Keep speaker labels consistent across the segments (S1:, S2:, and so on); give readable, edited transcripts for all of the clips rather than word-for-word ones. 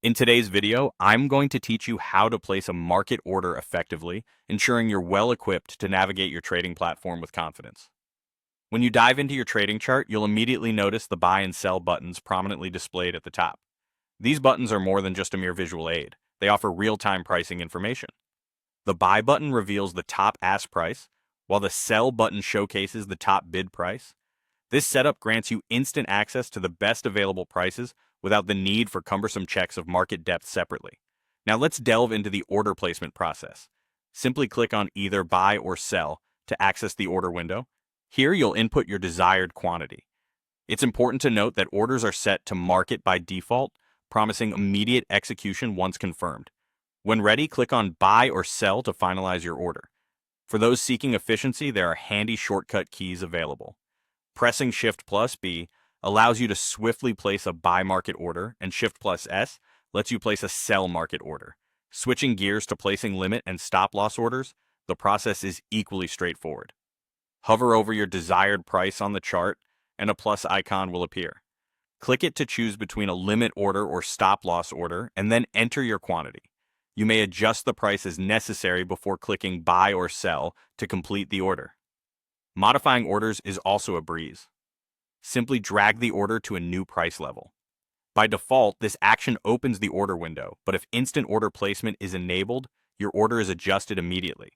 S1: In today's video, I'm going to teach you how to place a market order effectively, ensuring you're well equipped to navigate your trading platform with confidence. When you dive into your trading chart, you'll immediately notice the buy and sell buttons prominently displayed at the top. These buttons are more than just a mere visual aid. They offer real-time pricing information. The buy button reveals the top ask price, while the sell button showcases the top bid price. This setup grants you instant access to the best available prices without the need for cumbersome checks of market depth separately. Now let's delve into the order placement process. Simply click on either buy or sell to access the order window. Here you'll input your desired quantity. It's important to note that orders are set to market by default, promising immediate execution once confirmed. When ready, click on buy or sell to finalize your order. For those seeking efficiency, there are handy shortcut keys available. Pressing Shift plus B allows you to swiftly place a buy market order, and Shift plus S lets you place a sell market order. Switching gears to placing limit and stop loss orders, the process is equally straightforward. Hover over your desired price on the chart, and a plus icon will appear. Click it to choose between a limit order or stop loss order, and then enter your quantity. You may adjust the price as necessary before clicking buy or sell to complete the order. Modifying orders is also a breeze. Simply drag the order to a new price level. By default, this action opens the order window, but if instant order placement is enabled, your order is adjusted immediately.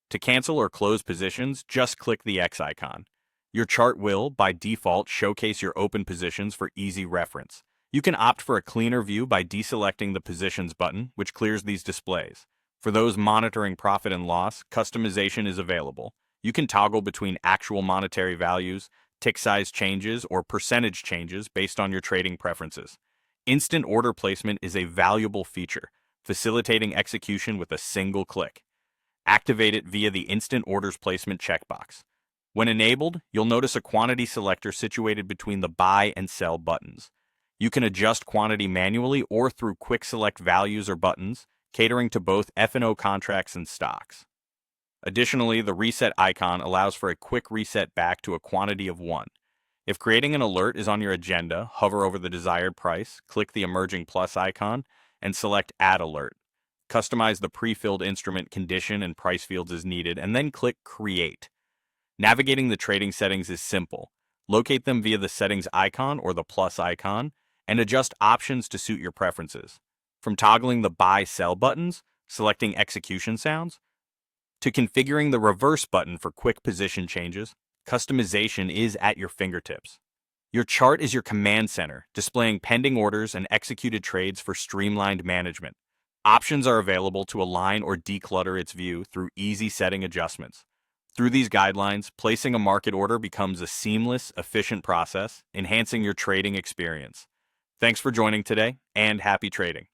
S1: To cancel or close positions, just click the X icon. Your chart will, by default, showcase your open positions for easy reference. You can opt for a cleaner view by deselecting the Positions button, which clears these displays. For those monitoring profit and loss, customization is available. You can toggle between actual monetary values, tick size changes, or percentage changes based on your trading preferences. Instant order placement is a valuable feature, facilitating execution with a single click. Activate it via the Instant Orders Placement checkbox. When enabled, you'll notice a quantity selector situated between the buy and sell buttons. You can adjust quantity manually or through quick select values or buttons, catering to both F&O contracts and stocks. Additionally, the reset icon allows for a quick reset back to a quantity of 1. If creating an alert is on your agenda, hover over the desired price, click the emerging plus icon, and select Add Alert. Customize the pre-filled instrument condition and price fields as needed, and then click Create. Navigating the trading settings is simple. Locate them via the settings icon or the plus icon, and adjust options to suit your preferences. From toggling the buy-sell buttons, selecting execution sounds, to configuring the reverse button for quick position changes, customization is at your fingertips. Your chart is your command center, displaying pending orders and executed trades for streamlined management. Options are available to align or declutter its view through easy setting adjustments. Through these guidelines, placing a market order becomes a seamless, efficient process, enhancing your trading experience. Thanks for joining today, and happy trading.